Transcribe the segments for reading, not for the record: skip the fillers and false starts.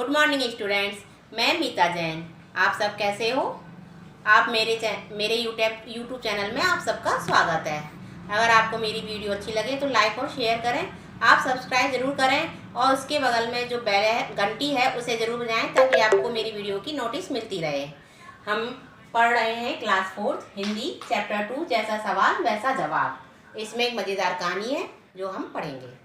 Good morning students. मैं मीता जैन। आप सब कैसे हो? आप मेरे यूट्यूब चैनल में आप सबका स्वागत है। अगर आपको मेरी वीडियो अच्छी लगे तो लाइक और शेयर करें। आप सब्सक्राइब ज़रूर करें और उसके बगल में जो बेल है, घंटी है, उसे ज़रूर बजाएं ताकि आपको मेरी वीडियो की नोटिस मिलती रहे। हम पढ़ रहे हैं क्लास 4 हिंदी चैप्टर 2 जैसा सवाल वैसा जवाब। इसमें एक मज़ेदार कहानी है जो हम पढ़ेंगे।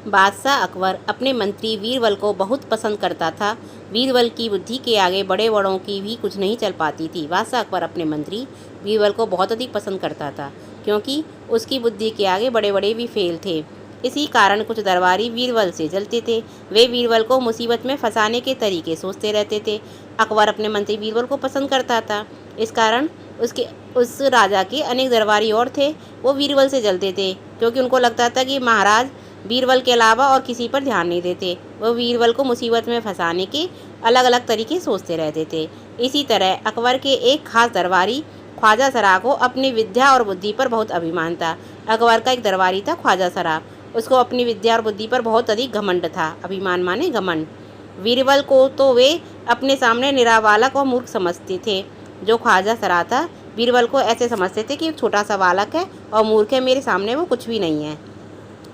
बादशाह अकबर अपने मंत्री बीरबल को बहुत पसंद करता था। बीरबल की बुद्धि के आगे बड़े बड़ों की भी कुछ नहीं चल पाती थी। बादशाह अकबर अपने मंत्री बीरबल को बहुत अधिक पसंद करता था क्योंकि उसकी बुद्धि के आगे बड़े बड़े भी फेल थे। इसी कारण कुछ दरबारी बीरबल से जलते थे। वे बीरबल को मुसीबत में फंसाने के तरीके सोचते रहते थे। अकबर अपने मंत्री बीरबल को पसंद करता था, इस कारण उस राजा के अनेक दरबारी और थे, वो बीरबल से जलते थे क्योंकि उनको लगता था कि महाराज बीरबल के अलावा और किसी पर ध्यान नहीं देते। वो बीरबल को मुसीबत में फंसाने के अलग अलग तरीके सोचते रहते थे। इसी तरह अकबर के एक खास दरबारी ख्वाजा सरा को अपनी विद्या और बुद्धि पर बहुत अभिमान था। अकबर का एक दरबारी था ख्वाजा सरा, उसको अपनी विद्या और बुद्धि पर बहुत अधिक घमंड था। अभिमान माने घमंड। बीरबल को तो वे अपने सामने निरा बालक और मूर्ख समझते थे। जो ख्वाजा सरा था बीरबल को ऐसे समझते थे कि एक छोटा सा बालक है और मूर्ख है, मेरे सामने वो कुछ भी नहीं है।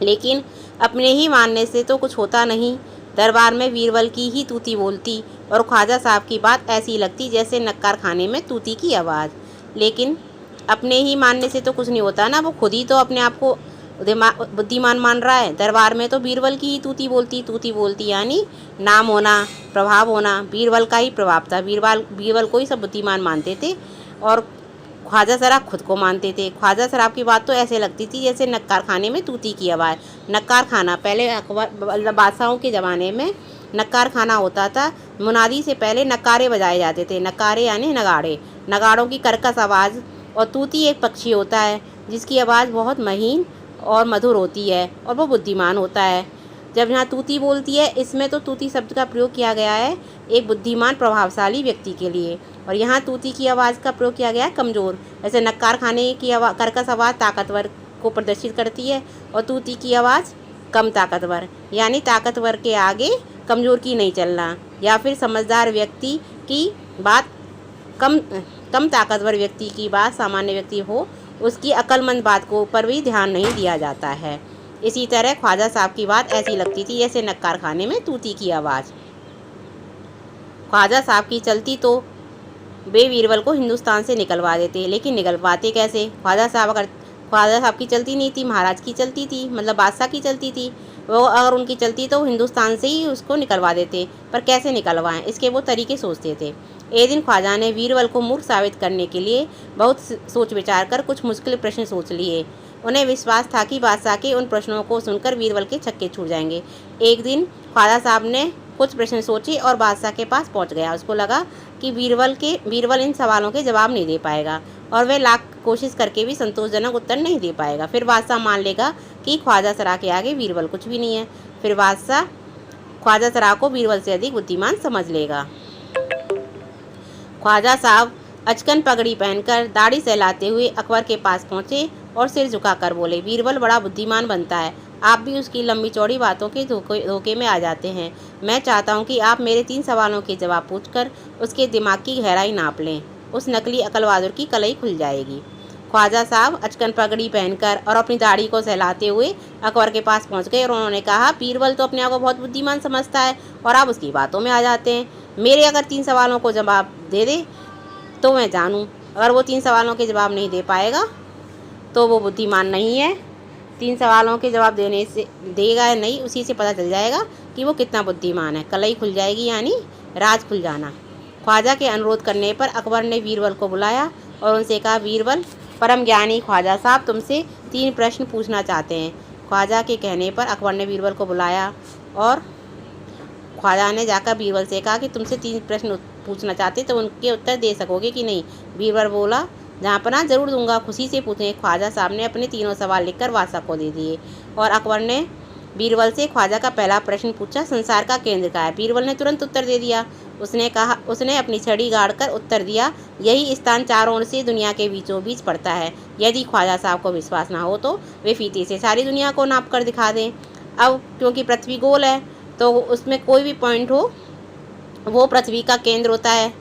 लेकिन अपने ही मानने से तो कुछ होता नहीं। दरबार में बीरबल की ही तूती बोलती और ख्वाजा साहब की बात ऐसी लगती जैसे नक्कार खाने में तूती की आवाज़। लेकिन अपने ही मानने से तो कुछ नहीं होता ना, वो खुद ही तो अपने आप को बुद्धिमान मान रहा है। दरबार में तो बीरबल की ही तूती बोलती यानी नाम होना, प्रभाव होना। बीरबल का ही प्रभाव था। बीरबल को ही सब बुद्धिमान मानते थे और ख्वाजा सरा खुद को मानते थे। ख्वाजा सराब की बात तो ऐसे लगती थी जैसे नक्कार खाने में तूती की आवाज़। नक्कार खाना पहले अकबर बादशाहों के ज़माने में नक्कार खाना होता था। मुनादी से पहले नक्कारे बजाए जाते थे। नक्कारे यानी नगाड़े। नगाड़ों की कर्कश आवाज़। और तूती एक पक्षी होता है जिसकी आवाज़ बहुत महीन और मधुर होती है और वो बुद्धिमान होता है। जब यहाँ तूती बोलती है, इसमें तो तूती शब्द का प्रयोग किया गया है एक बुद्धिमान प्रभावशाली व्यक्ति के लिए, और यहाँ तूती की आवाज़ का प्रयोग किया गया है कमज़ोर। जैसे नक्कार खाने की कर्कश आवाज़ ताकतवर को प्रदर्शित करती है और तूती की आवाज़ कम ताकतवर, यानी ताकतवर के आगे कमज़ोर की नहीं चलना। या फिर समझदार व्यक्ति की बात कम ताकतवर व्यक्ति की बात सामान्य व्यक्ति हो, उसकी अक्लमंद बात को पर भी ध्यान नहीं दिया जाता है। इसी तरह ख्वाजा साहब की बात ऐसी लगती थी जैसे नक्कार खाने में तूती की आवाज़। ख्वाजा साहब की चलती तो वे बीरबल को हिंदुस्तान से निकलवा देते, लेकिन निकलवाते कैसे? ख्वाजा साहब की चलती नहीं थी, महाराज की चलती थी, मतलब बादशाह की चलती थी। वो अगर उनकी चलती तो हिंदुस्तान से ही उसको निकलवा देते, पर कैसे निकलवाएं इसके वो तरीके सोचते थे। एक दिन ख्वाजा ने बीरबल को मूर्ख साबित करने के लिए बहुत सोच विचार कर कुछ मुश्किल प्रश्न सोच लिए। उन्हें विश्वास था कि बादशाह के उन प्रश्नों को सुनकर बीरबल के छक्के छूट जाएंगे। एक दिन ख्वाजा साहब ने कुछ प्रश्न सोचे और बादशाह के पास पहुंच गया। उसको लगा कि बीरबल इन सवालों के जवाब नहीं दे पाएगा और वह लाख कोशिश करके भी संतोषजनक उत्तर नहीं दे पाएगा। फिर बादशाह मान लेगा कि ख्वाजा सरा के आगे बीरबल कुछ भी नहीं है। फिर बादशाह ख्वाजा सरा को बीरबल से अधिक बुद्धिमान समझ लेगा। ख्वाजा साहब अचकन पगड़ी पहनकर दाढ़ी सहलाते हुए अकबर के पास पहुँचे और सिर झुकाकर बोले, बीरबल बड़ा बुद्धिमान बनता है, आप भी उसकी लंबी चौड़ी बातों के धोखे में आ जाते हैं। मैं चाहता हूं कि आप मेरे 3 सवालों के जवाब पूछकर उसके दिमाग की गहराई नाप लें। उस नकली अकलवादुर की कलई खुल जाएगी। ख्वाजा साहब अचकन पगड़ी पहनकर और अपनी दाढ़ी को सहलाते हुए अकबर के पास पहुंच गए और उन्होंने कहा, बीरबल तो अपने आप को बहुत बुद्धिमान समझता है और आप उसकी बातों में आ जाते हैं। मेरे अगर 3 सवालों को जवाब दे दे तो मैं जानूँ। अगर वो 3 सवालों के जवाब नहीं दे पाएगा तो वो बुद्धिमान नहीं है। 3 सवालों के जवाब देने से देगा या नहीं, उसी से पता चल जाएगा कि वो कितना बुद्धिमान है। कलई खुल जाएगी यानी राज खुल जाना। ख्वाजा के अनुरोध करने पर अकबर ने बीरबल को बुलाया और उनसे कहा, बीरबल परम ज्ञानी ख्वाजा साहब तुमसे 3 प्रश्न पूछना चाहते हैं। ख्वाजा के कहने पर अकबर ने बीरबल को बुलाया और ख्वाजा ने जाकर बीरबल से कहा कि तुमसे 3 प्रश्न पूछना चाहते तो उनके उत्तर दे सकोगे कि नहीं। बीरबल बोला, जहाँ पना जरूर दूंगा, खुशी से पूछें। ख्वाजा साहब ने अपने 3 सवाल लिखकर बादशाह को दे दिए और अकबर ने बीरबल से ख्वाजा का पहला प्रश्न पूछा, संसार का केंद्र कहाँ है? बीरबल ने तुरंत उत्तर दे दिया। उसने अपनी छड़ी गाड़कर उत्तर दिया, यही स्थान चारों ओर से दुनिया के बीचों बीच पड़ता है। यदि ख्वाजा साहब को विश्वास ना हो तो वे फीते से सारी दुनिया को नाप कर दिखा दें। अब क्योंकि पृथ्वी गोल है तो उसमें कोई भी पॉइंट हो वो पृथ्वी का केंद्र होता है,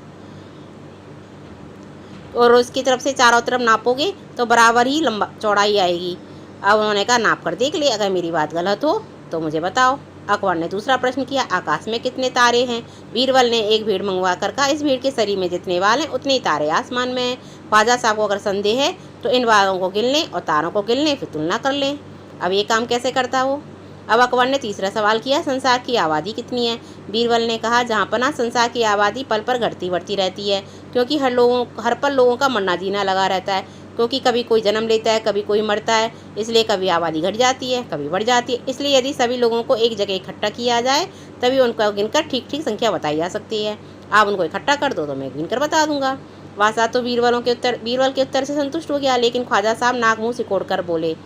और उसकी तरफ से चारों तरफ नापोगे तो बराबर ही लंबा चौड़ाई आएगी। अब उन्होंने कहा नाप कर देख ले, अगर मेरी बात गलत हो तो मुझे बताओ। अकबर ने दूसरा प्रश्न किया, आकाश में कितने तारे हैं? बीरबल ने एक भीड़ मंगवा कर कहा, इस भीड़ के शरीर में जितने बाल हैं उतने ही तारे आसमान में हैं। ख्वाजा साहब को अगर संदेह है तो इन बालों को गिन लें और तारों को गिन लें, फिर तुलना कर लें। अब ये काम कैसे करता वो? अब अकबर ने तीसरा सवाल किया, संसार की आबादी कितनी है? बीरबल ने कहा, जहाँ पना संसार की आबादी पल पर घटती बढ़ती रहती है, क्योंकि हर पल लोगों का मरना जीना लगा रहता है, क्योंकि कभी कोई जन्म लेता है, कभी कोई मरता है, इसलिए कभी आबादी घट जाती है, कभी बढ़ जाती है। इसलिए यदि सभी लोगों को एक जगह इकट्ठा किया जाए तभी उनको गिनकर ठीक ठीक संख्या बताई जा सकती है। आप उनको इकट्ठा कर दो तो मैं गिनकर बता दूंगा। बादशाह तो बीरबल के उत्तर से संतुष्ट हो गया, लेकिन ख्वाजा साहब नाक मुँह सिकोड़ कर बोले।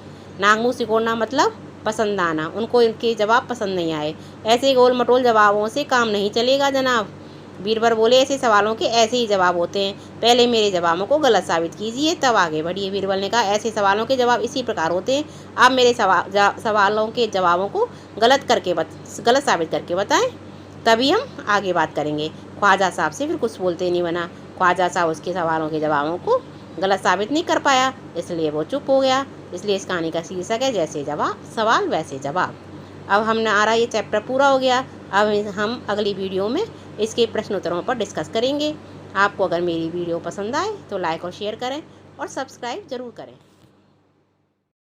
नाक मुँह सिकोड़ना मतलब पसंद आना। उनको इनके जवाब पसंद नहीं आए। ऐसे गोल मटोल जवाबों से काम नहीं चलेगा जनाब। बीरबल बोले, ऐसे सवालों के ऐसे ही जवाब होते हैं, पहले मेरे जवाबों को गलत साबित कीजिए तब आगे बढ़िए। बीरबल ने कहा, ऐसे सवालों के जवाब इसी प्रकार होते हैं, आप मेरे सवालों के जवाबों को गलत साबित करके बताएं, तभी हम आगे बात करेंगे। ख्वाजा साहब से फिर कुछ बोलते नहीं बना। ख्वाजा साहब उसके सवालों के जवाबों को गलत साबित नहीं कर पाया, इसलिए वो चुप हो गया। इसलिए इस कहानी का शीर्षक है, जैसे जवाब सवाल वैसे जवाब। अब हमने आ रहा ये चैप्टर पूरा हो गया। अब हम अगली वीडियो में इसके प्रश्नोत्तरों पर डिस्कस करेंगे। आपको अगर मेरी वीडियो पसंद आए तो लाइक और शेयर करें और सब्सक्राइब ज़रूर करें।